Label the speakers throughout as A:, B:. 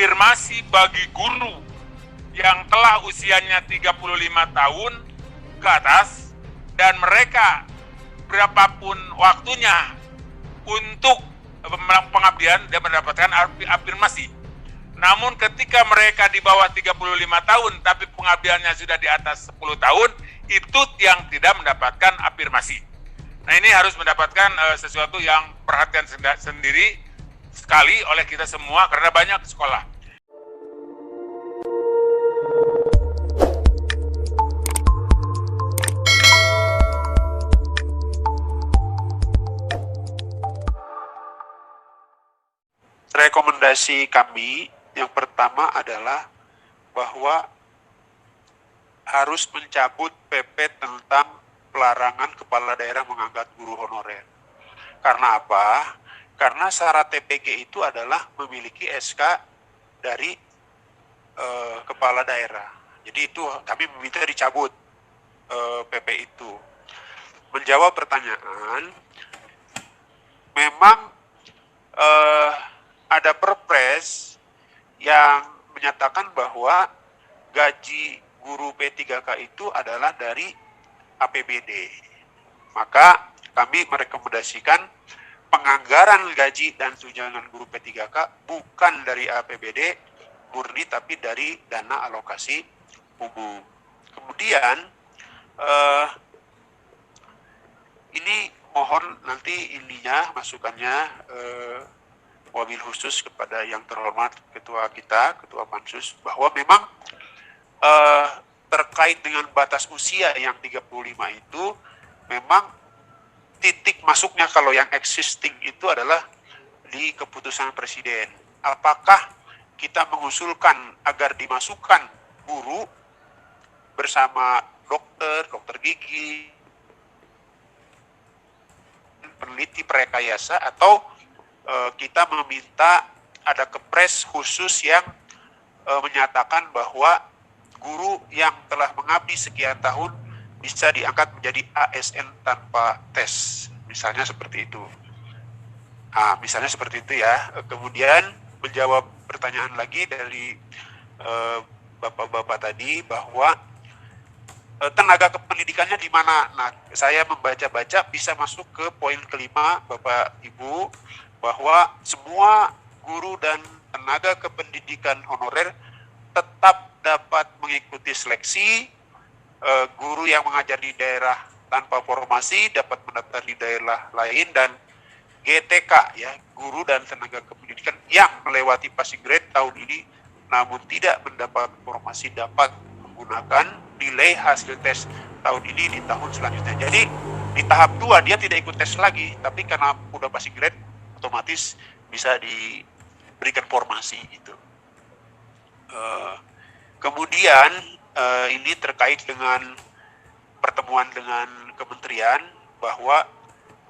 A: afirmasi bagi guru yang telah usianya 35 tahun ke atas dan mereka berapapun waktunya untuk pengabdian dia mendapatkan afirmasi. Namun ketika mereka di bawah 35 tahun tapi pengabdiannya sudah di atas 10 tahun, itu yang tidak mendapatkan afirmasi. Nah, ini harus mendapatkan sesuatu yang perhatian sendiri sekali oleh kita semua karena banyak sekolah.
B: Rekomendasi kami yang pertama adalah bahwa harus mencabut PP tentang pelarangan kepala daerah mengangkat guru honorer. Karena apa? Karena syarat TPG itu adalah memiliki SK dari kepala daerah. Jadi itu kami meminta dicabut PP itu. Menjawab pertanyaan, memang ada perpres yang menyatakan bahwa gaji guru P3K itu adalah dari APBD. Maka kami merekomendasikan penganggaran gaji dan tunjangan guru P3K bukan dari APBD murni tapi dari dana alokasi umum. Kemudian ini mohon nanti masukannya wabil khusus kepada yang terhormat ketua kita, ketua Pansus, bahwa memang terkait dengan batas usia yang 35 itu memang titik masuknya kalau yang existing itu adalah di keputusan presiden. Apakah kita mengusulkan agar dimasukkan guru bersama dokter gigi, peneliti prarekayasa, atau kita meminta ada kepres khusus yang menyatakan bahwa guru yang telah mengabdi sekian tahun bisa diangkat menjadi ASN tanpa tes, misalnya seperti itu. Misalnya seperti itu ya. Kemudian menjawab pertanyaan lagi dari bapak-bapak tadi bahwa tenaga kependidikannya di mana. Nah, saya membaca-baca bisa masuk ke poin kelima, Bapak Ibu, bahwa semua guru dan tenaga kependidikan honorer tetap dapat mengikuti seleksi. Guru yang mengajar di daerah tanpa formasi dapat mendaftar di daerah lain, dan GTK ya, guru dan tenaga kependidikan yang melewati passing grade tahun ini namun tidak mendapat formasi dapat menggunakan nilai hasil tes tahun ini di tahun selanjutnya. Jadi di tahap 2 dia tidak ikut tes lagi, tapi karena udah passing grade otomatis bisa diberikan formasi gitu. Kemudian ini terkait dengan pertemuan dengan kementerian, bahwa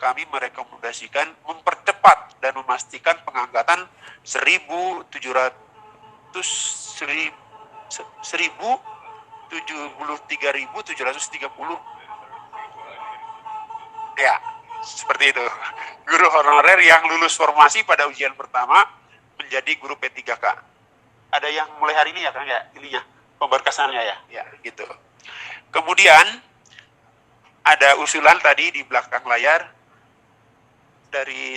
B: kami merekomendasikan mempercepat dan memastikan pengangkatan 173.730 ya, seperti itu. Guru honorer yang lulus formasi pada ujian pertama menjadi guru P3K. Ada yang mulai hari ini ya kan ya, ininya pemberkasannya ya gitu. Kemudian ada usulan tadi di belakang layar dari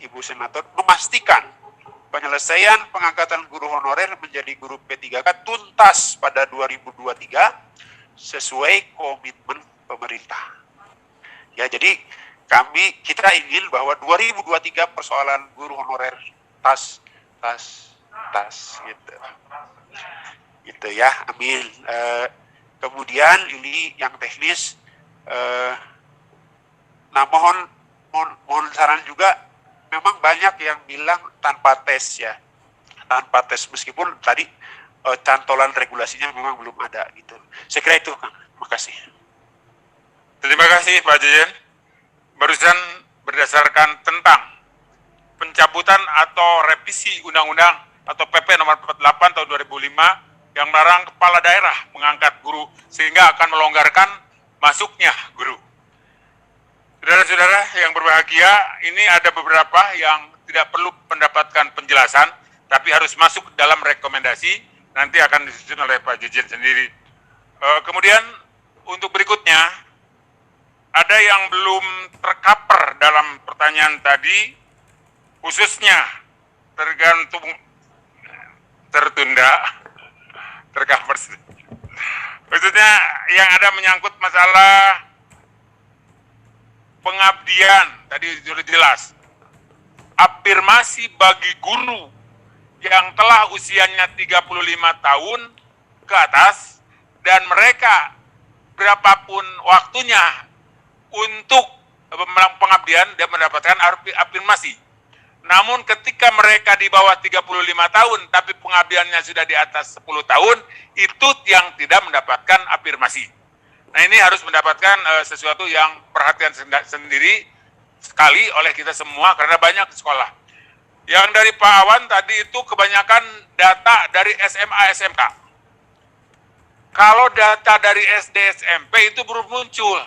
B: Ibu Senator, memastikan penyelesaian pengangkatan guru honorer menjadi guru P3K tuntas pada 2023 sesuai komitmen pemerintah. Ya, jadi kita ingin bahwa 2023 persoalan guru honorer tas gitu. Gitu ya, amin. Kemudian ini yang teknis, nah mohon saran juga, memang banyak yang bilang tanpa tes ya, tanpa tes, meskipun tadi cantolan regulasinya memang belum ada gitu. Saya kira itu, Kang. Terima kasih.
A: Terima kasih Pak Jejen. Barusan berdasarkan tentang pencabutan atau revisi undang-undang atau PP nomor 48 tahun 2005 yang melarang kepala daerah mengangkat guru sehingga akan melonggarkan masuknya guru. Saudara-saudara yang berbahagia, ini ada beberapa yang tidak perlu mendapatkan penjelasan tapi harus masuk dalam rekomendasi, nanti akan disusun oleh Pak Jejen sendiri. Kemudian untuk berikutnya, ada yang belum tercover dalam pertanyaan tadi, khususnya tergantung tertunda, tercover. Khususnya yang ada menyangkut masalah pengabdian, tadi sudah jelas. Afirmasi bagi guru yang telah usianya 35 tahun ke atas dan mereka berapapun waktunya untuk pengabdian dia mendapatkan afirmasi. Namun ketika mereka di bawah 35 tahun tapi pengabdiannya sudah di atas 10 tahun, itu yang tidak mendapatkan afirmasi. Nah, ini harus mendapatkan sesuatu yang perhatian sendiri sekali oleh kita semua karena banyak sekolah. Yang dari Pak Awan tadi itu kebanyakan data dari SMA SMK. Kalau data dari SD SMP itu belum muncul.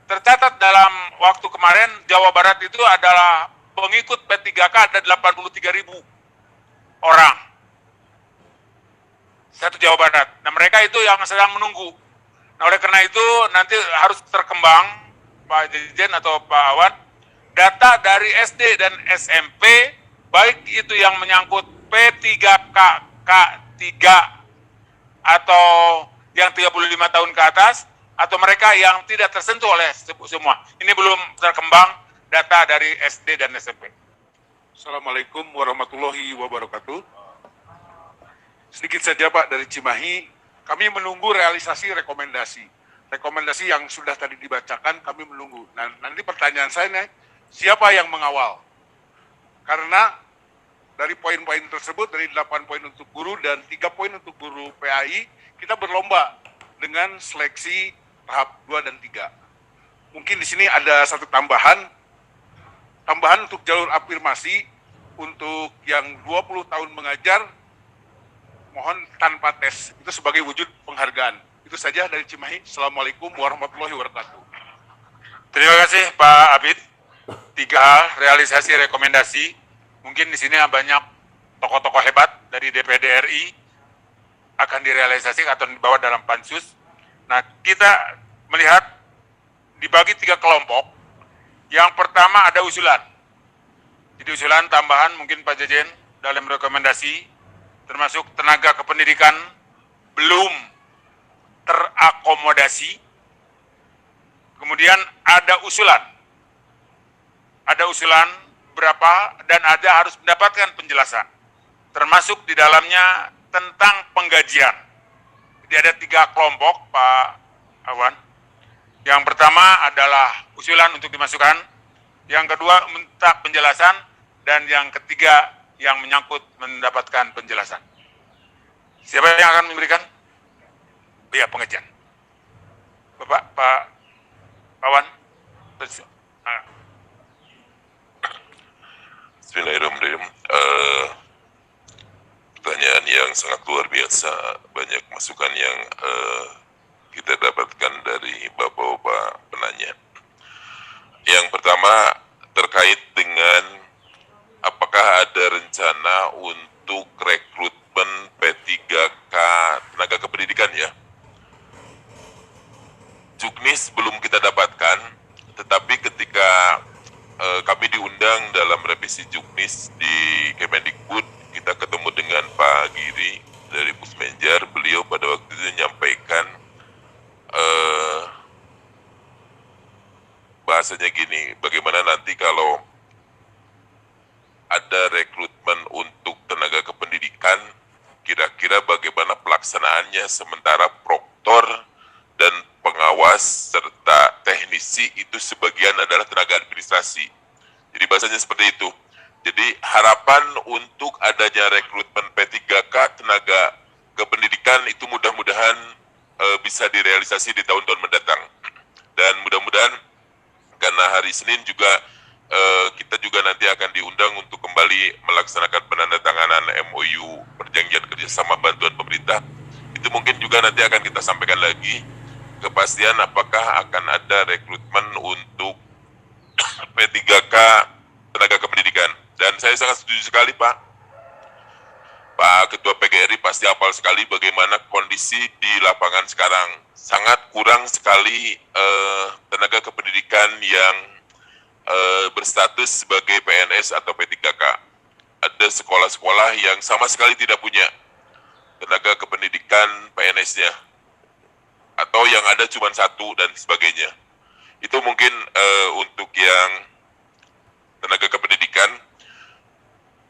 A: Tercatat dalam waktu kemarin Jawa Barat itu adalah pengikut P3K ada 83.000 orang. Satu Jawa Barat. Nah, mereka itu yang sedang menunggu. Nah, oleh karena itu nanti harus terkembang Pak Jejen atau Pak Awan, data dari SD dan SMP, baik itu yang menyangkut P3K, K3, atau yang 35 tahun ke atas, atau mereka yang tidak tersentuh oleh semua. Ini belum terkembang data dari SD dan SMP.
C: Assalamualaikum warahmatullahi wabarakatuh. Sedikit saja Pak dari Cimahi, kami menunggu realisasi rekomendasi. Rekomendasi yang sudah tadi dibacakan kami menunggu. Nah, nanti pertanyaan saya nih, siapa yang mengawal? Karena dari poin-poin tersebut, dari 8 poin untuk guru dan 3 poin untuk guru PAI, kita berlomba dengan seleksi tahap 2 dan 3. Mungkin di sini ada satu tambahan untuk jalur afirmasi untuk yang 20 tahun mengajar, mohon tanpa tes, itu sebagai wujud penghargaan. Itu saja dari Cimahi. Assalamualaikum warahmatullahi wabarakatuh.
A: Terima kasih Pak Abid. 3 hal, realisasi rekomendasi. Mungkin di sini banyak tokoh-tokoh hebat dari DPD RI akan direalisasikan atau dibawa dalam pansus. Nah, kita melihat dibagi 3 kelompok. Yang pertama ada usulan. Jadi usulan tambahan mungkin Pak Jejen dalam rekomendasi, termasuk tenaga kependidikan belum terakomodasi. Kemudian ada usulan berapa dan ada harus mendapatkan penjelasan. Termasuk di dalamnya tentang penggajian. Jadi ada 3 kelompok Pak Awan. Yang pertama adalah usulan untuk dimasukkan, yang kedua minta penjelasan, dan yang ketiga yang menyangkut mendapatkan penjelasan. Siapa yang akan memberikan? Ya, pengajian. Bapak, Pak Awan.
D: Bismillahirrahmanirrahim. Pertanyaan yang sangat luar biasa, banyak masukan yang kita dapatkan dari bapak-bapak penanya. Yang pertama terkait dengan apakah ada rencana untuk rekrutmen P3K tenaga kependidikan ya. Juknis belum kita dapatkan, tetapi ketika kami diundang dalam revisi Juknis di Kemendikbud, kita ketemu dengan Pak Giri dari Pusmenjar. Beliau pada waktu itu menyampaikan bahasanya gini, bagaimana nanti kalau ada rekrutmen untuk tenaga kependidikan, kira-kira bagaimana pelaksanaannya, sementara proktor dan pengawas serta teknisi itu sebagian adalah tenaga administrasi. Jadi bahasanya seperti itu. Jadi harapan untuk adanya rekrutmen P3K tenaga kependidikan itu mudah-mudahan bisa direalisasi di tahun-tahun mendatang. Dan mudah-mudahan karena hari Senin juga kita juga nanti akan diundang untuk kembali melaksanakan penandatanganan MOU perjanjian kerjasama bantuan pemerintah. Itu mungkin juga nanti akan kita sampaikan lagi kepastian apakah akan ada rekrutmen untuk P3K tenaga kependidikan. Dan saya sangat setuju sekali Pak, Pak Ketua PGRI pasti hafal sekali bagaimana kondisi di lapangan sekarang. Sangat kurang sekali tenaga kependidikan yang berstatus sebagai PNS atau P3K. Ada sekolah-sekolah yang sama sekali tidak punya tenaga kependidikan PNS-nya. Atau yang ada cuma satu dan sebagainya. Itu mungkin untuk yang tenaga kependidikan.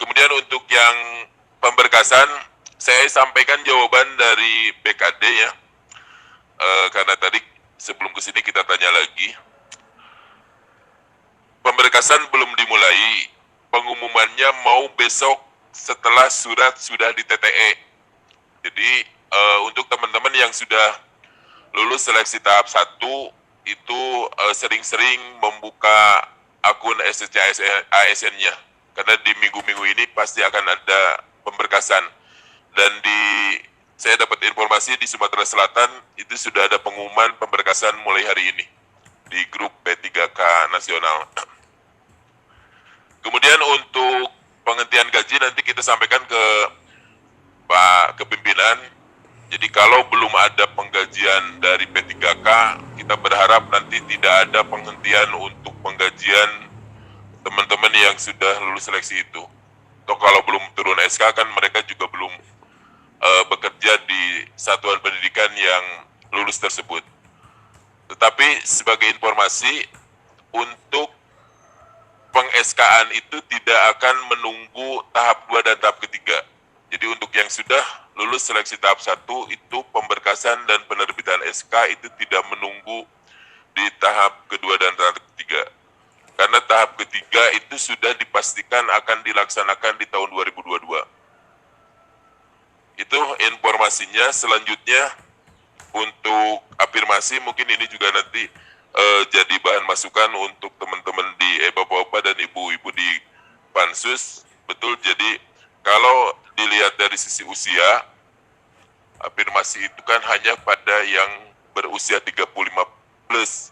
D: Kemudian untuk yang pemberkasan, saya sampaikan jawaban dari BKD ya. Karena tadi sebelum ke sini kita tanya lagi. Pemberkasan belum dimulai, pengumumannya mau besok setelah surat sudah di TTE. Jadi untuk teman-teman yang sudah lulus seleksi tahap 1 itu sering-sering membuka akun SSC ASN-nya. Karena di minggu-minggu ini pasti akan ada pemberkasan. Dan saya dapat informasi di Sumatera Selatan itu sudah ada pengumuman pemberkasan mulai hari ini di grup P3K nasional. Kemudian untuk penghentian gaji nanti kita sampaikan ke Pak Kepimpinan. Jadi kalau belum ada penggajian dari P3K, kita berharap nanti tidak ada penghentian untuk penggajian teman-teman yang sudah lulus seleksi itu. Atau kalau belum turun SK kan mereka juga belum bekerja di satuan pendidikan yang lulus tersebut. Tetapi sebagai informasi, untuk peng-SK-an itu tidak akan menunggu tahap 2 dan tahap ketiga. Jadi untuk yang sudah lulus seleksi tahap 1 itu pemberkasan dan penerbitan SK itu tidak menunggu di tahap kedua dan tahap ketiga. Karena tahap ketiga itu sudah dipastikan akan dilaksanakan di tahun 2022. Itu informasinya. Selanjutnya untuk afirmasi mungkin ini juga nanti jadi bahan masukan untuk teman-teman di bapak-bapak dan ibu-ibu di Pansus. Betul, jadi kalau dilihat dari sisi usia, afirmasi itu kan hanya pada yang berusia 35 plus.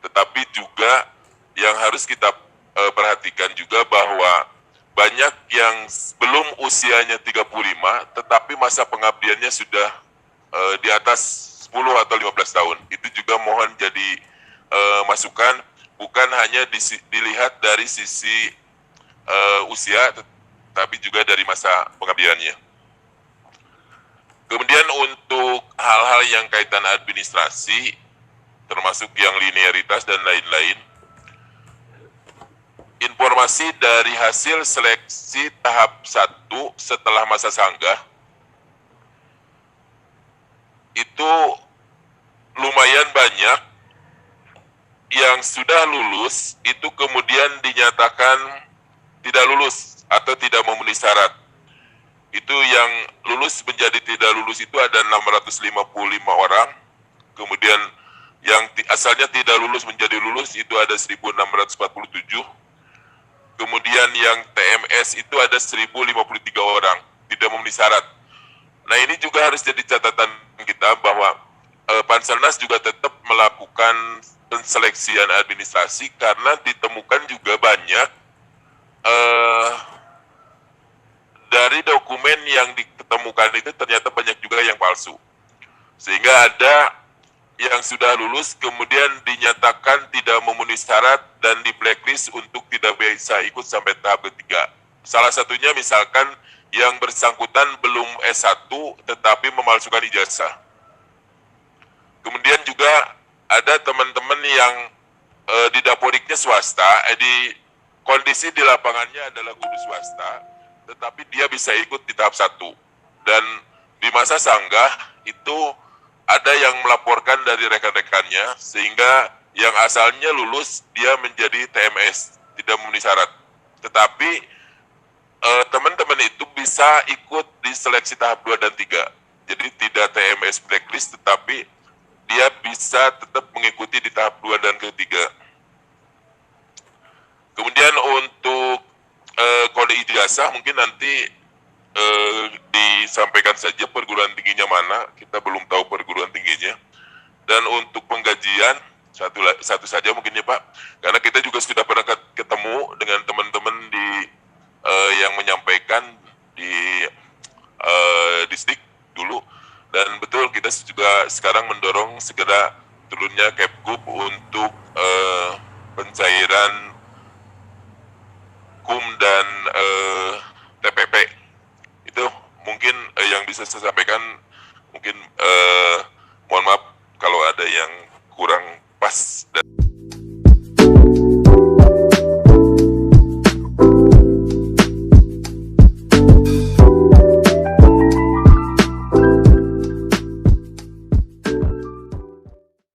D: Tetapi juga yang harus kita perhatikan juga bahwa banyak yang belum usianya 35, tetapi masa pengabdiannya sudah di atas 10 atau 15 tahun. Itu juga mohon jadi masukan, bukan hanya dilihat dari sisi usia, tapi juga dari masa pengabdiannya. Kemudian untuk hal-hal yang kaitan administrasi, termasuk yang linearitas dan lain-lain, informasi dari hasil seleksi tahap 1 setelah masa sanggah, itu lumayan banyak yang sudah lulus, itu kemudian dinyatakan tidak lulus atau tidak memenuhi syarat. Itu yang lulus menjadi tidak lulus itu ada 655 orang. Kemudian yang asalnya tidak lulus menjadi lulus itu ada 1647. Kemudian yang TMS itu ada 1053 orang, tidak memenuhi syarat. Nah ini juga harus jadi catatan kita bahwa Panselnas juga tetap melakukan penseleksian administrasi karena ditemukan juga banyak dari dokumen yang ditemukan itu ternyata banyak juga yang palsu. Sehingga ada yang sudah lulus kemudian dinyatakan tidak memenuhi syarat dan di blacklist untuk tidak bisa ikut sampai tahap ketiga. Salah satunya misalkan yang bersangkutan belum S1 tetapi memalsukan ijazah. Kemudian juga ada teman-teman yang di daporiknya swasta, di kondisi di lapangannya adalah guru swasta, tetapi dia bisa ikut di tahap 1. Dan di masa sanggah itu ada yang melaporkan dari rekan-rekannya, sehingga yang asalnya lulus dia menjadi TMS, tidak memenuhi syarat. Tetapi teman-teman itu bisa ikut di seleksi tahap 2 dan 3. Jadi tidak TMS blacklist, tetapi dia bisa tetap mengikuti di tahap 2 dan ketiga. Kemudian untuk kode ijazah mungkin nanti disampaikan saja perguruan tingginya mana, kita belum tahu perguruan tingginya. Dan untuk penggajian, satu saja mungkin ya Pak, karena kita juga sudah pernah ketemu dengan teman-teman di yang menyampaikan di Dan betul kita juga sekarang mendorong segera turunnya Kepgub untuk pencairan KUM dan TPP. Itu mungkin yang bisa saya sampaikan. Mungkin mohon maaf kalau ada yang kurang